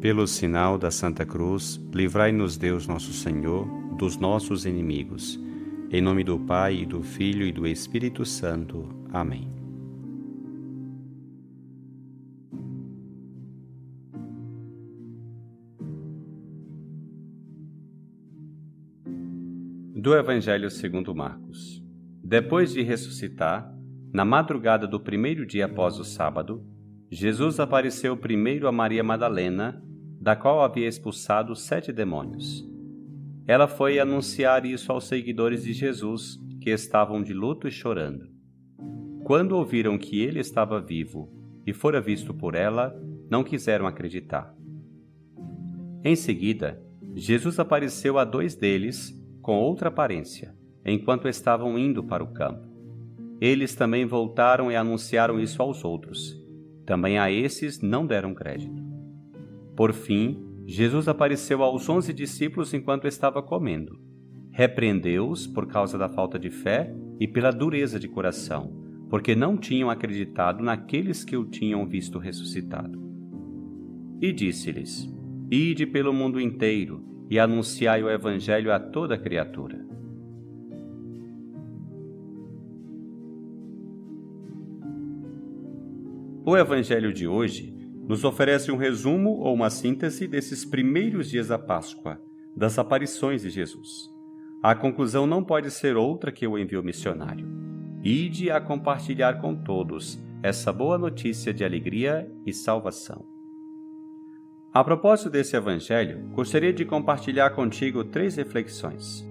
Pelo sinal da Santa Cruz, livrai-nos Deus nosso Senhor dos nossos inimigos. Em nome do Pai, e do Filho e do Espírito Santo. Amém. Do Evangelho segundo Marcos. Depois de ressuscitar, na madrugada do primeiro dia após o sábado, Jesus apareceu primeiro a Maria Madalena, da qual havia expulsado 7 demônios. Ela foi anunciar isso aos seguidores de Jesus, que estavam de luto e chorando. Quando ouviram que ele estava vivo e fora visto por ela, não quiseram acreditar. Em seguida, Jesus apareceu a 2 deles com outra aparência, enquanto estavam indo para o campo. Eles também voltaram e anunciaram isso aos outros. Também a esses não deram crédito. Por fim, Jesus apareceu aos 11 discípulos enquanto estava comendo. Repreendeu-os por causa da falta de fé e pela dureza de coração, porque não tinham acreditado naqueles que o tinham visto ressuscitado. E disse-lhes: Ide pelo mundo inteiro e anunciai o Evangelho a toda criatura. O Evangelho de hoje nos oferece um resumo ou uma síntese desses primeiros dias da Páscoa, das aparições de Jesus. A conclusão não pode ser outra que o envio missionário. Ide a compartilhar com todos essa boa notícia de alegria e salvação. A propósito desse Evangelho, gostaria de compartilhar contigo 3 reflexões.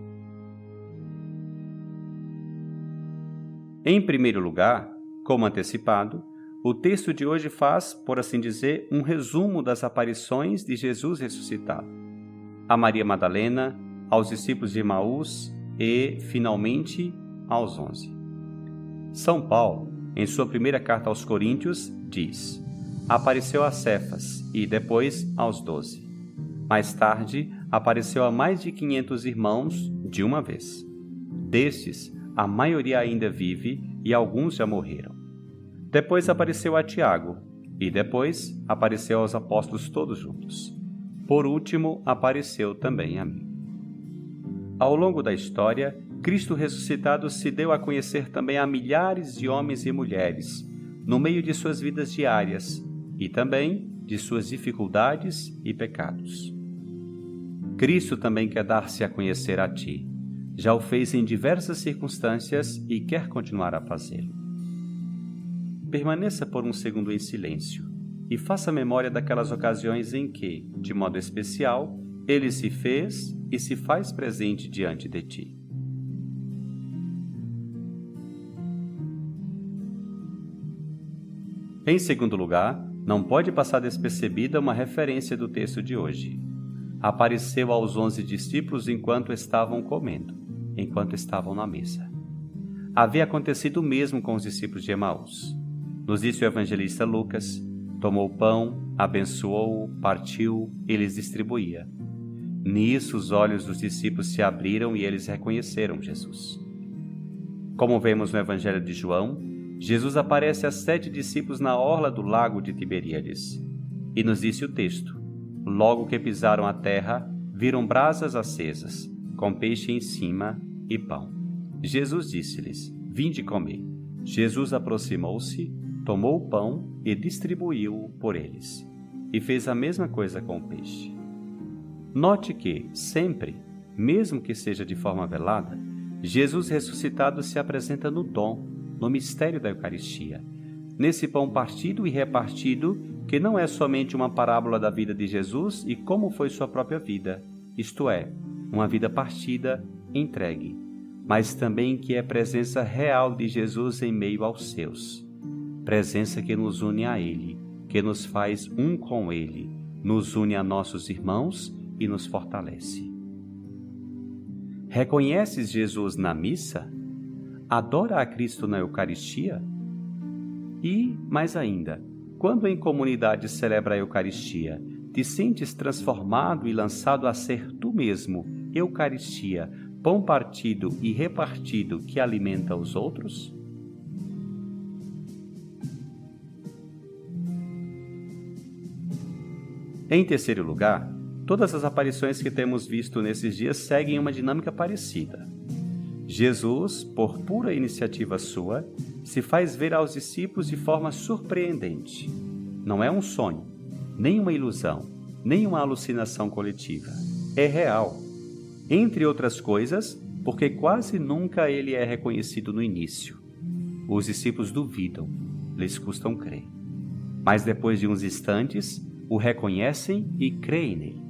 Em primeiro lugar, como antecipado, o texto de hoje faz, por assim dizer, um resumo das aparições de Jesus ressuscitado. A Maria Madalena, aos discípulos de Emaús e, finalmente, aos 11. São Paulo, em sua primeira carta aos Coríntios, diz: apareceu a Cefas e depois aos 12. Mais tarde, apareceu a mais de 500 irmãos de uma vez. Destes, a maioria ainda vive e alguns já morreram. Depois apareceu a Tiago, e depois apareceu aos apóstolos todos juntos. Por último, apareceu também a mim. Ao longo da história, Cristo ressuscitado se deu a conhecer também a milhares de homens e mulheres, no meio de suas vidas diárias, e também de suas dificuldades e pecados. Cristo também quer dar-se a conhecer a ti. Já o fez em diversas circunstâncias e quer continuar a fazê-lo. Permaneça por um segundo em silêncio e faça memória daquelas ocasiões em que, de modo especial, ele se fez e se faz presente diante de ti. Em segundo lugar, não pode passar despercebida uma referência do texto de hoje. Apareceu aos 11 discípulos enquanto estavam comendo, enquanto estavam na mesa. Havia acontecido o mesmo com os discípulos de Emaús. Nos disse o evangelista Lucas: tomou o pão, abençoou-o, partiu e lhes distribuía. Nisso os olhos dos discípulos se abriram e eles reconheceram Jesus. Como vemos no Evangelho de João, Jesus aparece a 7 discípulos na orla do lago de Tiberíades. E nos disse o texto: logo que pisaram a terra, viram brasas acesas, com peixe em cima e pão. Jesus disse-lhes: vinde comer. Jesus aproximou-se, tomou o pão e distribuiu-o por eles. E fez a mesma coisa com o peixe. Note que, sempre, mesmo que seja de forma velada, Jesus ressuscitado se apresenta no dom, no mistério da Eucaristia, nesse pão partido e repartido, que não é somente uma parábola da vida de Jesus e como foi sua própria vida, isto é, uma vida partida, entregue, mas também que é presença real de Jesus em meio aos seus. Presença que nos une a Ele, que nos faz um com Ele, nos une a nossos irmãos e nos fortalece. Reconheces Jesus na missa? Adora a Cristo na Eucaristia? E, mais ainda, quando em comunidade celebra a Eucaristia, te sentes transformado e lançado a ser tu mesmo, Eucaristia, pão partido e repartido que alimenta os outros? Em terceiro lugar, todas as aparições que temos visto nesses dias seguem uma dinâmica parecida. Jesus, por pura iniciativa sua, se faz ver aos discípulos de forma surpreendente. Não é um sonho, nem uma ilusão, nem uma alucinação coletiva. É real. Entre outras coisas, porque quase nunca ele é reconhecido no início. Os discípulos duvidam, lhes custam crer. Mas depois de uns instantes, o reconhecem e creem nele.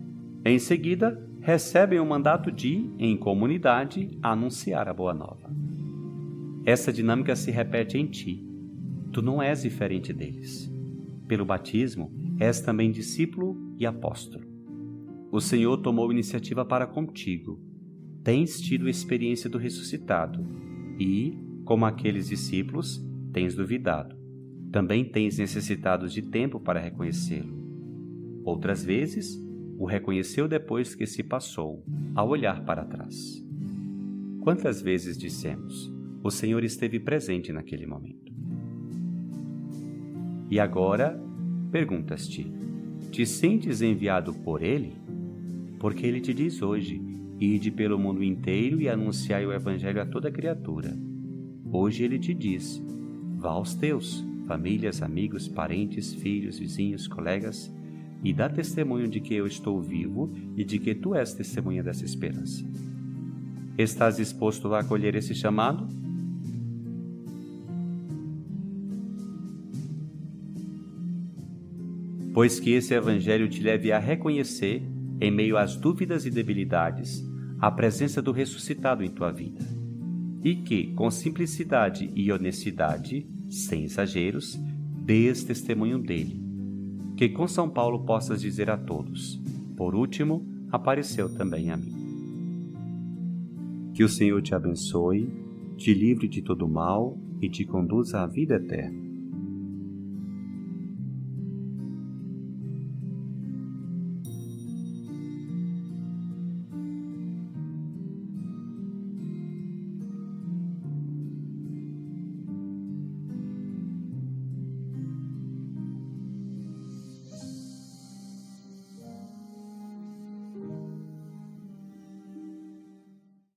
Em seguida, recebem o mandato de, em comunidade, anunciar a boa nova. Essa dinâmica se repete em ti. Tu não és diferente deles. Pelo batismo, és também discípulo e apóstolo. O Senhor tomou iniciativa para contigo. Tens tido a experiência do ressuscitado e, como aqueles discípulos, tens duvidado. Também tens necessitado de tempo para reconhecê-lo. Outras vezes, o reconheceu depois que se passou, ao olhar para trás. Quantas vezes dissemos, o Senhor esteve presente naquele momento? E agora, perguntas-te, te sentes enviado por Ele? Porque Ele te diz hoje, ide pelo mundo inteiro e anunciai o Evangelho a toda criatura. Hoje Ele te diz, vá aos teus, famílias, amigos, parentes, filhos, vizinhos, colegas, e dá testemunho de que eu estou vivo e de que tu és testemunha dessa esperança. Estás disposto a acolher esse chamado? Pois que esse Evangelho te leve a reconhecer, em meio às dúvidas e debilidades, a presença do ressuscitado em tua vida. E que, com simplicidade e honestidade, sem exageros, dês testemunho dele. Que com São Paulo possas dizer a todos, por último, apareceu também a mim. Que o Senhor te abençoe, te livre de todo mal e te conduza à vida eterna.